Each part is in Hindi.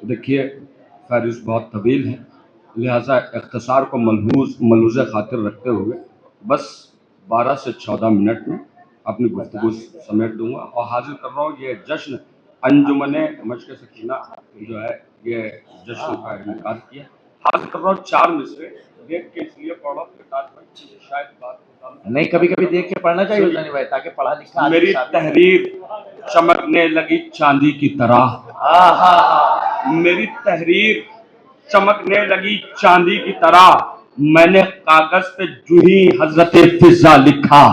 देखिए, फहरिस्त बहुत तवील है, लिहाजा इख्तिसार को मलहूज़ खातिर रखते हुए बस 12 से 14 मिनट में अपनी गुफ्तगू समेट दूंगा और हाजिर कर रहा हूँ ये जश्न अंजुमने मश्क सकीना जो है ये जश्न का इनकार किया। हाजिर कर रहा हूँ 4 मिसरे देख के इसलिए पढ़ा शायद बात नहीं, कभी कभी देख के पढ़ना चाहिए हुसैनी भाई, ताकि पढ़ा लिखा। मेरी तहरीर चमकने लगी चांदी की तरह, मेरी तहरीर चमकने लगी चांदी की तरह, मैंने कागज पे जूही हजरत फिजा लिखा।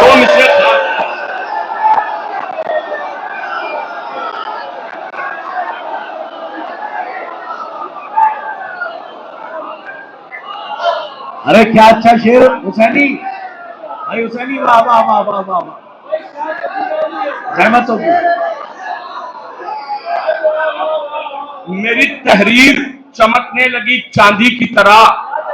दो मिसरे अरे क्या अच्छा शेर हुसैनी भाई, हुसैनी वाह वाह वाह वाह वाह वाह, रहमत होगी। मेरी तहरीर चमकने लगी चांदी की तरह,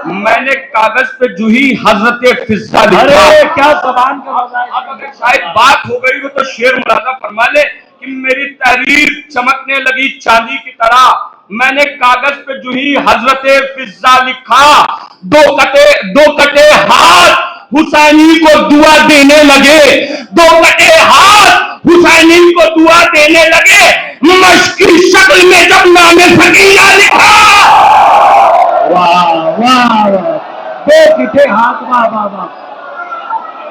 मैंने कागज पे जूही हजरत फिजा लिखा। अरे क्या ज़बान का मजा है। अब अगर शायद बात हो गई हो तो शेर मुलाजा फरमा ले कि मेरी तहरीर चमकने लगी चांदी की तरह, मैंने कागज पे जूही हजरत फिजा लिखा। दो कटे हाथ हुसैनी को दुआ देने लगे, दो कटे हाथ हुसैनी को दुआ देने लगे, मश्क की शक्ल में जब नामे सकीना लिखा। वाह वाह वाह, दो कटे हाथ, वाह वाह वाह,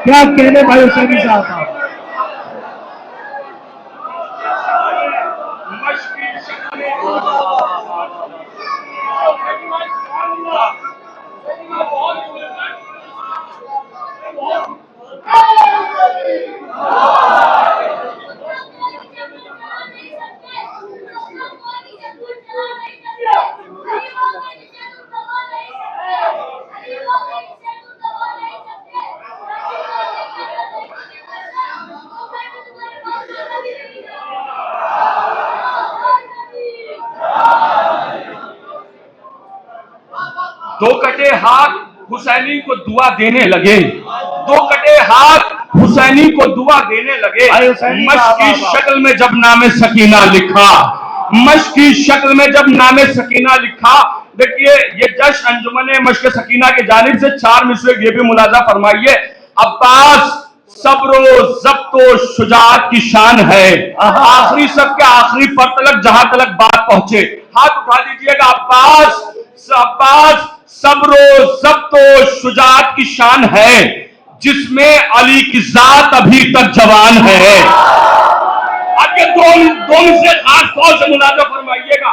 क्या कहने भाई हुसैनी साहब। दो कटे हाथ हुसैनी को दुआ देने लगे, दो कटे हाथ हुसैनी को दुआ देने लगे, मश्क की शक्ल में जब नामे सकीना लिखा, मश्क की शक्ल में जब नामे सकीना लिखा। देखिए ये जश्न अंजुमने मश्क सकीना की जानिब से 4 मिसरे ये भी मुलाजा फरमाइए। अब्बास सब्रो ज़ब्तो शुजाअत की शान है, आखिरी सब के आखिरी पर तलक जहां तलक बात पहुंचे, हाथ उठा दीजिएगा। अब्बास सब्रो ज़ब्तो शुजाअत की शान है, जिसमें अली की जात अभी तक जवान है। आपके दो मिसरे खास तौर से मुलाजा फरमाइएगा।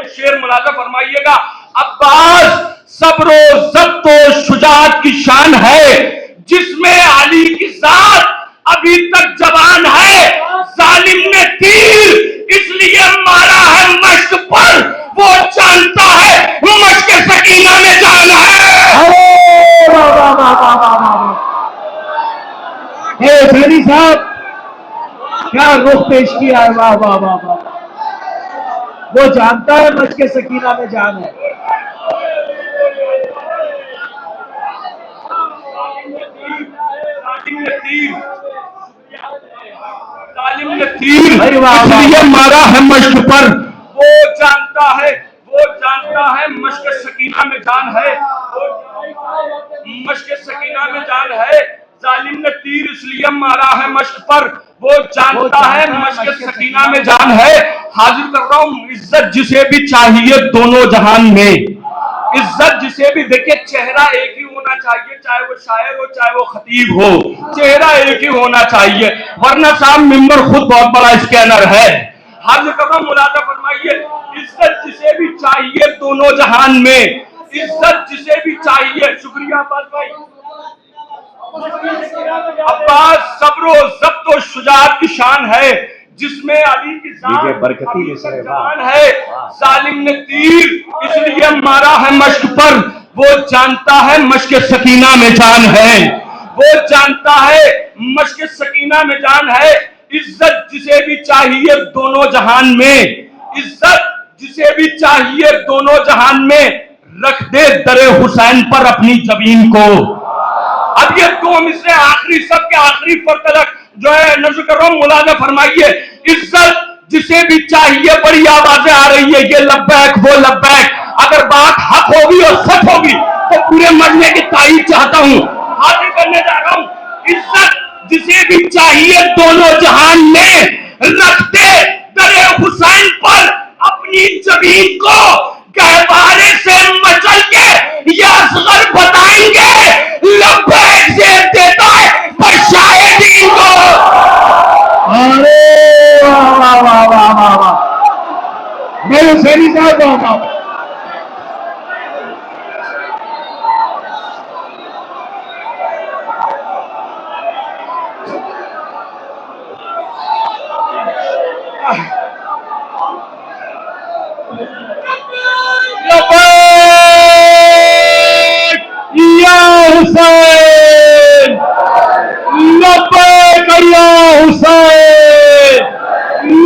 शेर मुलाजा फरमाइएगा। अब्बास सब्रो ज़ब्तो शुजाअत की शान है, जिसमें अली की जात अभी तक जवान है। जालिम ने तीर इसलिए मारा है मश्क पर, वो जानता है मश्क सकीना में जान है। हुसैनी साहब क्या रुख पेश किया है, वाह वाह वाह वाह, वो जानता है मश्क सकीना में जान है। तालिम ने तीर इसलिए मारा है मश्क पर, वो जानता है मश्क सकीना में जान है, मश्क सकीना में जान है। जालिम ने तीर इसलिए मारा है मश्क पर, वो जानता है मश्क सकीना में जान है। हाजिर कर रहा हूं इज्जत जिसे भी चाहिए दोनों जहान में, इज्जत जिसे भी, देखिए चेहरा एक ही होना चाहिए, चाहे वो शायर हो चाहे वो खतीब हो, चेहरा एक ही होना चाहिए, वरना साहब मिंबर खुद बहुत बड़ा स्कैनर है। हाजिर कर रहा हूं मुलाजा फरमाइए। इज्जत जिसे भी चाहिए दोनों जहान में, इज्जत जिसे भी चाहिए। शुक्रिया अब्बास भाई। अब्बास सब्रो ज़ब्तो शुजाअत की शान है, जिसमें अली की जात बरकती जवान है। जालिम ने तीर इसलिए मारा है मश्क पर, वो जानता है मश्क सकीना में जान है, वो जानता है मश्क सकीना में जान है। इज्जत जिसे भी चाहिए दोनों जहान में, इज्जत जिसे भी चाहिए दोनों जहान में, रख दे दरे हुसैन पर अपनी जमीन को। अब ये दो मिसरे आखिरी सब के आखिरी पर तलक जो है करो, मुलाजा फरमाइए। इज्जत जिसे भी चाहिए, बड़ी आवाजें आ रही है, ये लब्बैक वो लब्बैक। अगर बात हक होगी और सच होगी तो पूरे मजमे की तारीफ चाहता हूं, हाजिर करने जा रहा हूं। इज्जत जिसे भी चाहिए दोनों जहान में, रखते दरे हुसैन पर अपनी जमीन को, गहवारे से मचल के या असगर बताएंगे, लब्बैक से देता है पर शायद इनको। अरे वाह वाह वाह वाह वाह वाह, मेरे हुसैनी साहब वाह वाह। या हुसैन, लब्बैक या हुसैन,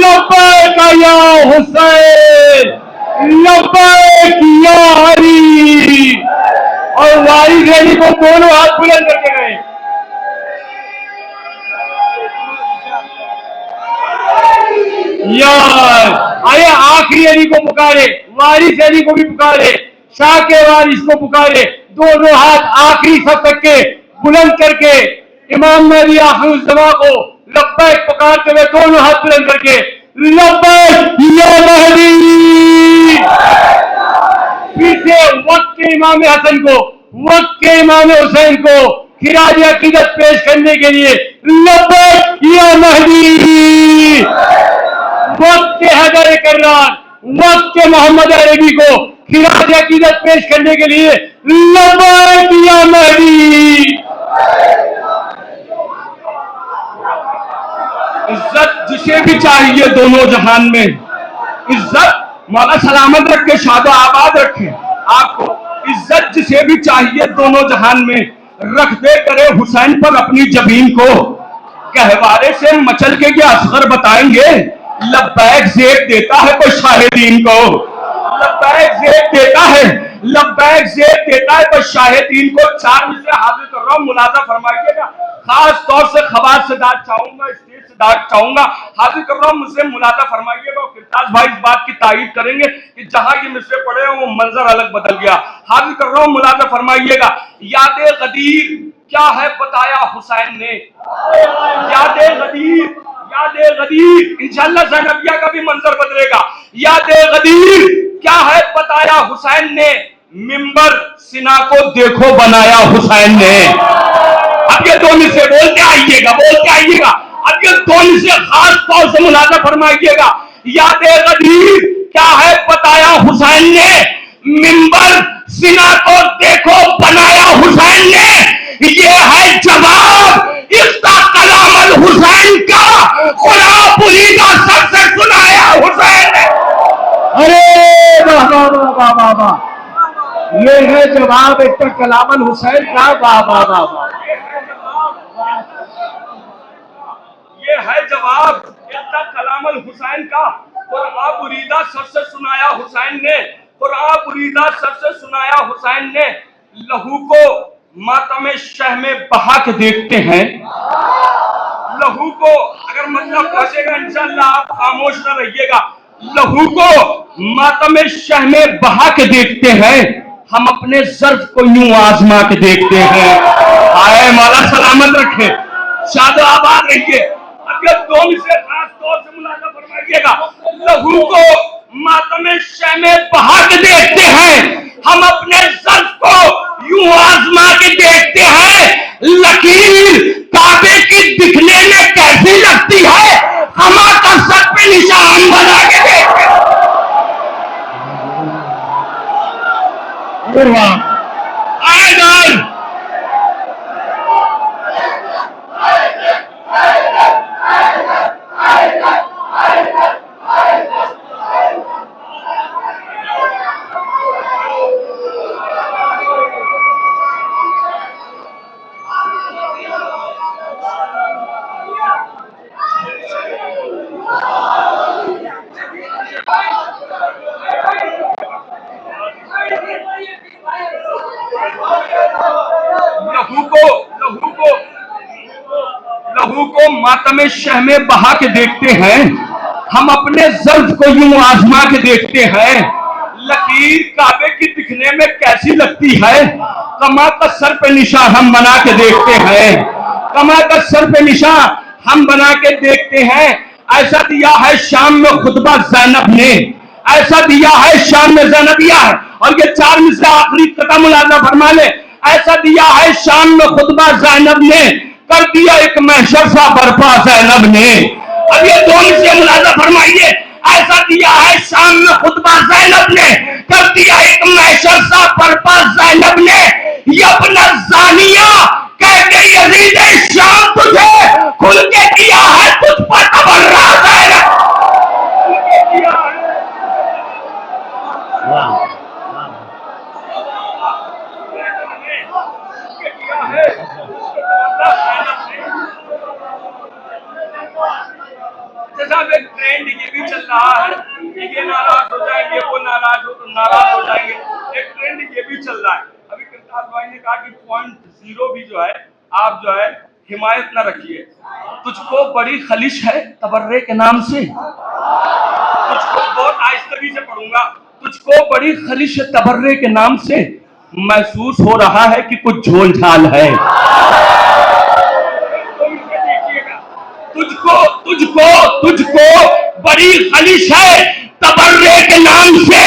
लब्बैक या हुसैन, लब्बैक या अली। और वारी रैली को दोनों हाथ बुलंद करके गए। यार आए आखिरी अली को पुकारे, वारिस अली को भी पुकारे, शाह के वारिस को पुकारे, दोनों हाथ आखिरी सब तक के बुलंद करके इमाम मेहदी आखिरुज़्ज़मा को लब्बैक पुकारते हुए दोनों हाथ बुलंद करके, लब्बैक या मेहदी। फिर से वक्त के इमाम हसन को, वक्त के इमाम हुसैन को खिराज अकीदत पेश करने के लिए, लब्बैक या मेहदी। वक्त के हैदर कर्रार, वक्त के मोहम्मद अरबी को खिराज अकीदत पेश करने के लिए, लब्बैक या मेहदी। इज्जत जिसे भी चाहिए दोनों जहान में, इज्जत मौला सलामत रखे, शादो आबाद रखे आपको। इज्जत जिसे भी चाहिए दोनों जहान में, रख दे करे हुसैन पर अपनी जबीन को, गहवारे से मचल के क्या असगर बताएंगे, लब्बैक ज़ेब देता है कोई शाहिदीन को, लब्बैक ज़ेब देता है, लब्बैक ज़ेब देता है कोई शाहिदीन को। 4 मिसरे हाजिर कर रहा हूं, मुलाजा फरमाइएगा। खास तौर से खवास से दाद चाहूंगा, स्टेज से दाद चाहूंगा, हाजिर कर रहा हूं, मुझसे मुलाजा फरमाइएगा। किरताज भाई इस बात की तारीफ करेंगे कि जहां ये मिसरे पड़े हैं वो मंजर अलग बदल गया। हाजिर कर रहा हूं, मुलाजा फरमाइएगा। यादे गदीर क्या है बताया हुसैन ने, यादे गदीर, यादे गदीर, इंशाअल्लाह ज़ैनबिया का भी मंजर बदलेगा। यादे गदीर क्या है बताया हुसैन ने, मिंबर सिना को देखो बनाया हुसैन ने। अब ये दोनों से बोलते आइएगा, बोलते आइएगा। अब ये दोनों से खास तौर से मुलाजा फरमाइएगा। यादे गदीर क्या है बताया हुसैन ने, मिंबर सिना को देखो बनाया हुसैन ने। ये है जवाब इसका कलाम अल हुसैन का, खुदा बुरीदा सबसे सुनाया हुसैन ने। अरे वाह वाह वाह वाह वाह वाह, ये है जवाब एक कलाम अल हुसैन का। वाह वाह वाह वाह, ये है जवाब इसका कलाम अल हुसैन का, खुदा बुरीदा सबसे सुनाया हुसैन ने, खुदा बुरीदा सबसे सुनाया हुसैन ने। लहू को मातम शह में बहा के देखते हैं, लहू को अगर मतलब पहुंचेगा इंशाअल्लाह, आप खामोश न रहिएगा। लहू को मातम शह में बहा के देखते हैं, हम अपने ज़र्फ को यूं आजमा के देखते हैं। आए मौला सलामत रखे, शादो आबाद रहिए। अब ये दोनों से खास तौर से मुलाजा फरमाइएगा। लहू को मातम शह में बहा के देखते हैं, हम अपने ज़र्फ को यूं आजमा के देखते हैं। लकीर काबे की दिखने में कैसी लगती है, हम आकर सर पे निशान बना के देखते हैं। आएगा मातमे शह में बहा के देखते हैं, हम अपने जर्द को यूं आजमा के देखते हैं। लकीर काबे की दिखने में कैसी लगती है, कमा का सर पे निशान हम बना के देखते हैं, कमा का सर पे निशान हम बना के देखते हैं। ऐसा दिया है शाम में खुतबा ज़ैनब ने, ऐसा दिया है शाम में ज़ैनब दिया है। और ये 4 मिसरा आखिरी कदम मुलाजा फरमा ले। ऐसा दिया है शाम में खुतबा ज़ैनब ने, कर दिया एक महशर सा बर्पा ज़ैनब ने। अब ये 2 मिसरे मुलाजा फरमाइए। ऐसा दिया है शाम में खुतबा ज़ैनब ने, कर दिया एक महशर सा बर्पा ज़ैनब ने। यब्न ज़ानिया कह के यजीद शाम तुझे खुल के किया है तुझ पर तबर्रा ज़ैनब, खुल के किया है। एक ट्रेंड ये भी चल रहा है कि ये नाराज हो जाएंगे, वो नाराज हो जाएंगे। एक ट्रेंड ये भी चल रहा है। अभी करतार भाई ने कहा कि .0 भी जो है आप जो है हिमायत न रखिए। तुझको बड़ी खलिश है तबर्रे के नाम से, तुझको बहुत आहिस्तगी से पढ़ूंगा, तुझको बड़ी खलिश है तबर्रे के नाम से। महसूस हो रहा है कि कुछ झोल झाल है। तुझको तुझको तुझको बड़ी खलिश है तबर्रे के नाम से,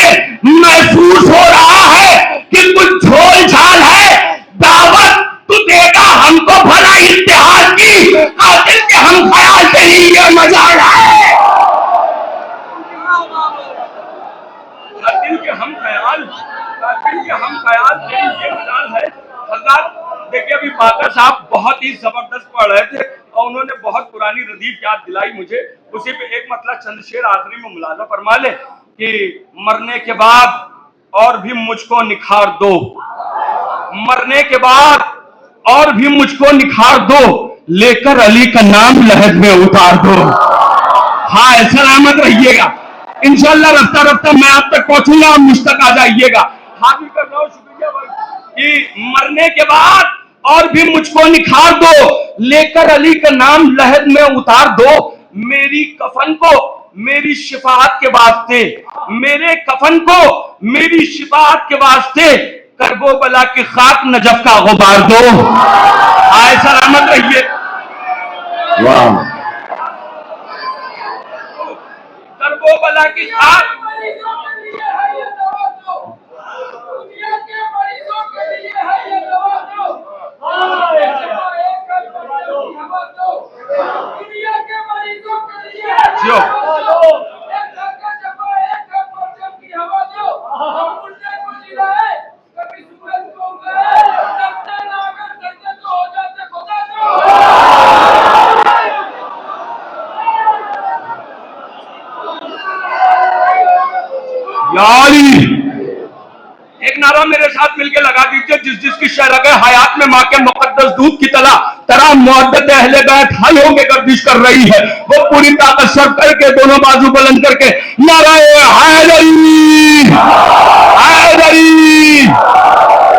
महसूस हो रहा है कि कुछ झोल झाल है। दावत तू देगा हमको भला इत्तेहाद की, कातिल के हम ख्याल से ही ये मजाल है। कातिल के हम ख्याल से ही ये मजाल है। हज़रत देखिए अभी बाकर साहब बहुत ही जबरदस्त पढ़ रहे थे और उन्होंने बहुत पुरानी रदीफ याद दिलाई मुझे। उसी पे एक मतलब चंद शेर आखिरी में मुलाजा फरमा ले कि मरने के बाद और भी मुझको निखार दो, मरने के बाद और भी मुझको निखार दो, लेकर अली का नाम लहद में उतार दो। हाँ सलामत रहिएगा, इंशाअल्लाह रफ्ता रफ्ता मैं आप तक पहुंचूंगा, आप मुझ तक आ जाइएगा। हाजिर कर रहा हूं, शुक्रिया भाई। कि मरने के बाद और भी मुझको निखार दो, लेकर अली का नाम लहद में उतार दो। मेरी कफन को मेरी शिफाअत के वास्ते, मेरे कफन को मेरी शिफाअत के वास्ते करबो बला की खाक नजफ का गुबार दो। आए सलामत रहिए। वाह, करबो बला की खाक एक नारा मेरे साथ मिलकर लगा दीजिए। जिस जिसकी शरग हयात में माँ के मुकद्दस दूध की तरह मुअद्दत अहले बैत हायों में गर्दिश कर रही है, वो पूरी ताकत सब करके दोनों बाजू बुलंद करके नारा हैदरी हैदरी।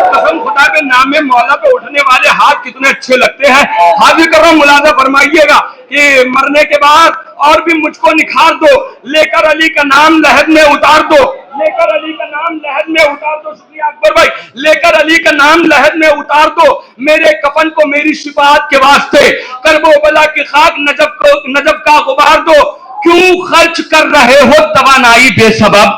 कसम खुदा के नाम में मौला पे उठने वाले हाथ कितने अच्छे लगते हैं। हाजिर कर रहा हूं, मुलाजा फरमाइएगा कि मरने के बाद और भी मुझको निखार दो, लेकर अली का नाम लहद में उतार दो, लेकर अली का नाम लहद में उतार दो। शुक्रिया अकबर भाई। लेकर अली का नाम लहद में उतार दो, मेरे कफन को मेरी शिफाअत के वास्ते करबो बला की खाक नजफ का गुबार दो। क्यों खर्च कर रहे हो तवानाई बेसबब,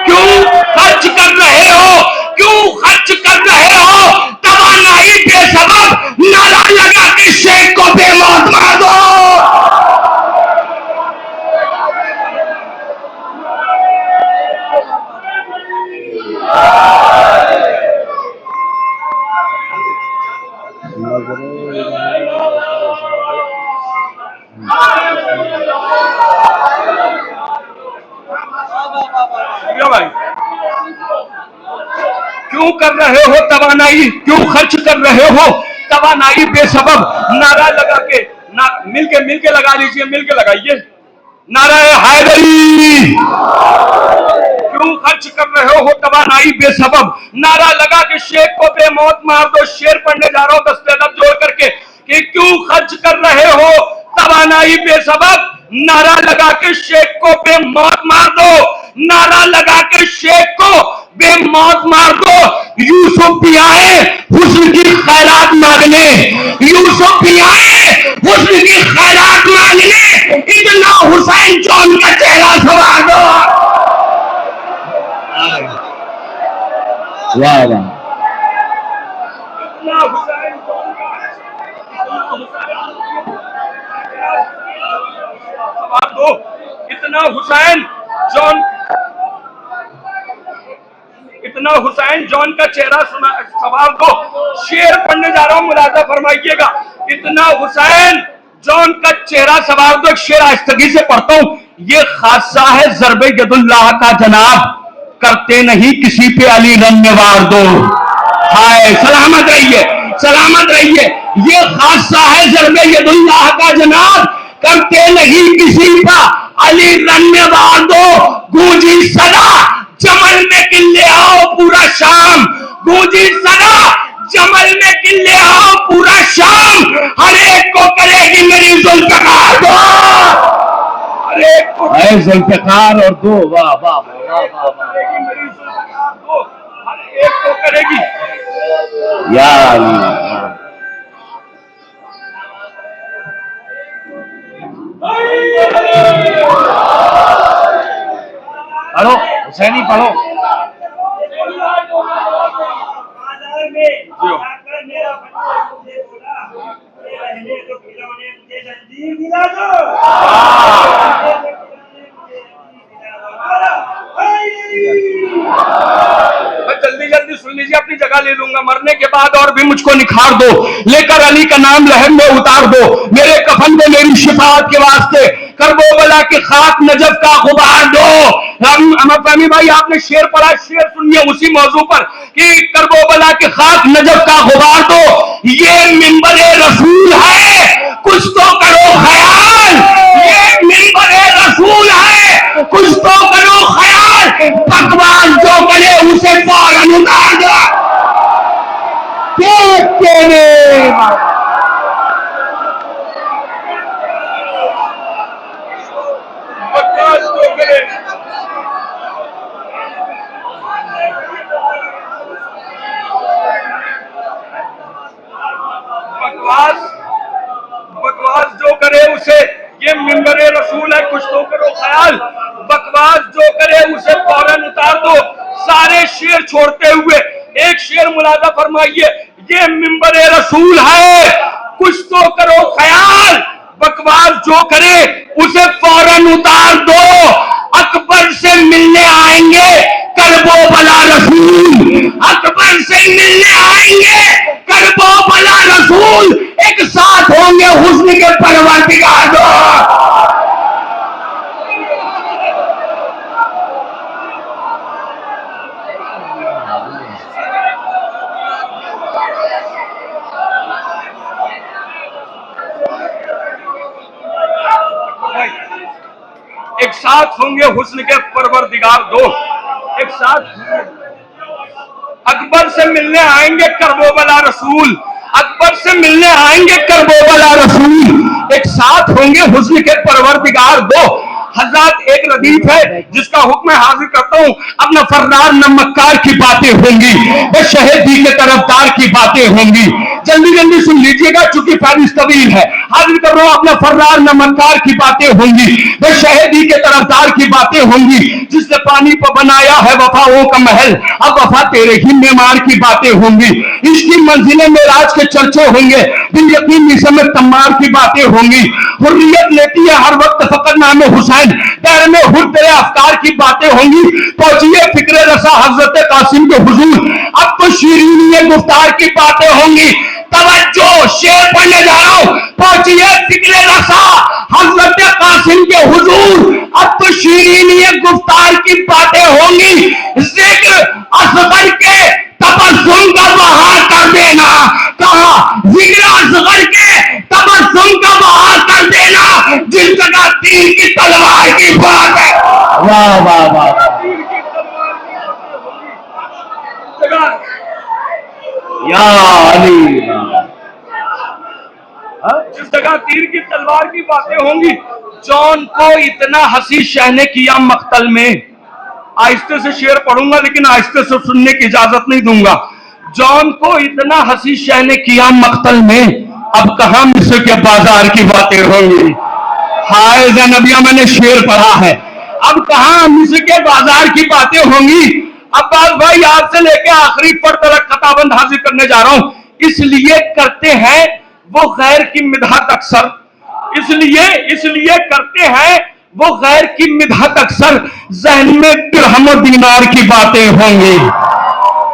क्यों खर्च कर रहे हो, क्यों खर्च कर रहे हो तवानाई बेसबब। नारा लगा के शेख को बेमौत मार दो। भाई क्यों कर रहे हो तवानाई, क्यों खर्च कर रहे हो तवानाई बेसबब। नारा लगा के मिलके लगा लीजिए, मिलके लगाइए नारा हैदरी। क्यों खर्च कर रहे हो तवानाई बेसबब, नारा लगा के शेख को बेमौत मार दो। शेर पढ़ने जा रहा हूं दस्ते अदब जोड़ करके कि क्यों खर्च कर रहे हो तवानाई बेसबब नारा लगा के शेख को बेमौत मार दो, नारा लगा के शेख को बेमौत मार दो। यूसुफ भी आए हुस्न की खैरात मांगने, यूसुफ भी आए हुस्न की खैरात मांगने, इतना हुसैन जौन का चेहरा सवार दो। वाह वाह, इतना हुसैन जौन का सवार दो, इतना हुसैन जौन, इतना हुसैन जौन का चेहरा सवार दो। शेर पढ़ने जा रहा हूं, मुलाजा फरमाइएगा। इतना हुसैन जौन का चेहरा सवार दो। शेर आहिस्तगी से पढ़ता हूं। ये खासा है ज़र्बे यदुल्लाह का जनाब, करते नहीं किसी पे अली रंग में वार दो। हाय सलामत रहिए, सलामत रहिए। ये खासा है ज़र्बे यदुल्लाह का जनाब, करते नहीं किसी पर अली रंग में वार दो। गूंजी सदा जमल में किले आओ पूरा शाम, गूंजी सदा जमल में किले आओ पूरा शाम। हर एक को करेगी मेरी जुल्फ़िकार दो, हर एक को जुल्फ़िकार और दो। वाह वाह वाह वाह, करेगी मेरी जुल्फ़िकार दो, हर एक को करेगी। या अल्लाह। पढ़ो हुसैनी पढ़ो। जल्दी जल्दी सुन लीजिए, अपनी जगह ले लूंगा। मरने के बाद और भी मुझको निखार दो, लेकर अली का नाम लहर में उतार दो। मेरे कफन में मेरी शिफाअत के वास्ते करबला की खाक नजफ का गुबार दो। फहमी भाई आपने शेर पढ़ा, शेर सुनिए उसी मौजू पर कि करबला की खाक नजफ का गुबार दो। ये मिंबरे रसूल है, कुछ तो करो ख्याल। ये मिंबरे रसूल है, कुछ तो करो ख्याल। बकवास जो करे उसे फौरन उतार दो। बकवास जो करे, बकवास बकवास जो करे उसे, ये मिंबरे रसूल है, कुछ तो करो ख्याल। बकवास जो करे उसे फौरन उतार दो। सारे शेर छोड़ते हुए एक शेर मुलाजा फरमाइए। ये मिंबरे रसूल है, कुछ तो करो ख्याल। बकवास जो करे उसे फौरन उतार दो। अकबर से मिलने आएंगे करबला रसूल, अकबर से मिलने आएंगे करबला रसूल। एक साथ होंगे हुस्न के परवरदिगार दो। एक साथ होंगे हुस्न के परवरदिगार दो। एक साथ अकबर से मिलने आएंगे करबला रसूल, अकबर से मिलने आएंगे करबला रसूल। एक साथ होंगे हुस्न के परवरदिगार दो। हजरत एक रदीफ है जिसका हुक्म हाजिर करता हूं। अपना फर्रार न मक्कार की बातें होंगी, वे शहीदी के तरफदार की बातें होंगी। जल्दी जल्दी सुन लीजिएगा चूंकि फहरिस्त तवील है। हाजिर कर रहा हूं, अपना फर्रार न मक्कार की बातें होंगी, वे शहीदी के तरफदार की बातें होंगी। जिसने पानी पर बनाया है वफाओं का महल, अब वफा तेरे ही मेमार की बातें होंगी। इसकी मंजिलें मेराज के चर्चे होंगे, दिल यकीनी समय तम्मार की बातें होंगी। हुर्रियत लेती है हर वक्त फकर नाम हुसैन, पैर में हुर तेरे अफ्कार की बातें होंगी। पहुंचिए फिक्रे रसा हजरत कासिम के हुजूर, अब तो शीरीनी गुफ्तार की बातें होंगी। तवज्जो, शेर पढ़ने जा रहा हूं। पहुंचिए फिक्रे रसा हजरत कासिम के हुजूर, अब तो शीरीनी गुफ्तार की बातें होंगी। जिक्र असगर के तबस्सुम का बहार कर देना, कहा जिक्र असगर के तबस्सुम का बहार कर देना। जिस जगह तीर की तलवार की बात है। वाह वाह वाह, या अली। जिस जगह तीर की तलवार की बातें होंगी। जॉन को इतना हंसी शहने किया मक्तल में। आहिस्ते से शेर पढ़ूंगा लेकिन आहिस्ते से सुनने की इजाजत नहीं दूंगा। जॉन को इतना हंसी शहने किया मक्तल में, अब कहां मिस्र के बाजार की बातें होंगी। हाय ज़ैनबिया, मैंने शेर पढ़ा है। अब कहां मिस्र के बाजार की बातें होंगी। अब्बास भाई, आपसे लेके आखिरी पर तक खताबंद हाजिर करने जा रहा हूं। इसलिए करते हैं वो गैर की मिदहत अक्सर, इसलिए करते हैं वो गैर की मिदहत अक्सर, जहन में दिरहम और दीनार की बातें होंगी।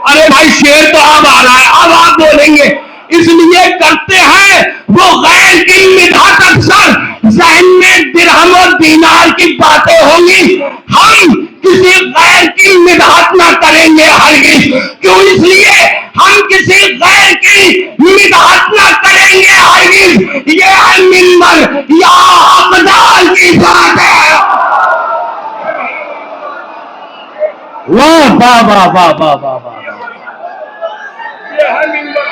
अरे भाई, शेर तो अब आ रहा है, अब आप बोलेंगे। इसलिए करते हैं वो गैर की मिदहत अक्सर, जहन में दिरहम और दीनार की बातें होंगी। हम किसी गैर की मिदहत ना करेंगे हरगिज़। क्यों? इसलिए हम किसी गैर की मिदहत ना करेंगे हरगिज़। ये है मिंबर या हकदार की बात है। वाह वाह वाह वाह वाह वाह वाह। ये है मिंबर।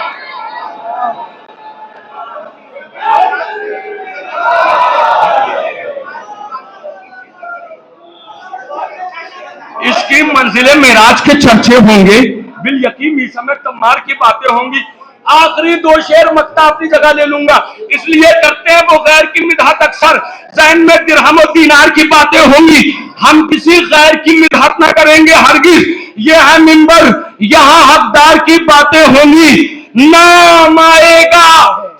इसकी मंजिले मेराज के चर्चे होंगे। बिल यकीन इस समय तमार की बातें होंगी। आखिरी दो शेर मक्ता अपनी जगह ले लूंगा। इसलिए करते हैं वो गैर की मिदहत अक्सर, जहन में दिरहम और दीनार की बातें होंगी। हम किसी गैर की मिदहत ना करेंगे हरगिज़। ये है मिंबर, यहां हकदार की बातें होंगी। नाम आएगा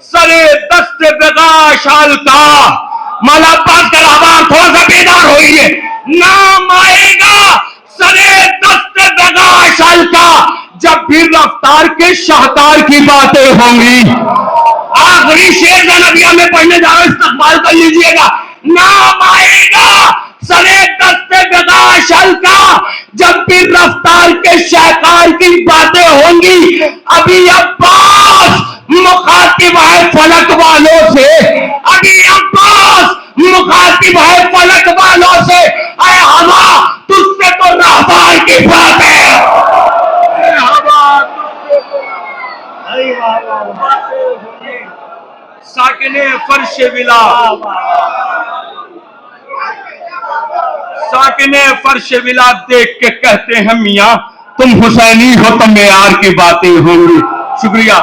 सरे दस्त बेगा शाल का। माला पास कर आवाज थोड़ा सा बेदार होइए। नाम आएगा सरे दस्त बेगा शाल का, जब भी रफ्तार के शाहकार की बातें होंगी। आखिरी शेर ज़ैनबिया में पढ़ने जा रहा हूं, इस्तकबाल कर लीजिएगा। नाम आएगा सरे दस्ते बेगाशल का, जब भी रफ्तार के शाहकार की बातें होंगी। अभी अब्बास मुखातिब है फलक वालों से, अभी अब्बास मुखातिब है फलक वालों से। अरे हवा, तुझसे तो रहबार की बात है। साकिने फर्श विला, साकिने फर्श विला देख के कहते हैं मियां तुम हुसैनी हो तो मेयार की बातें होंगी। शुक्रिया।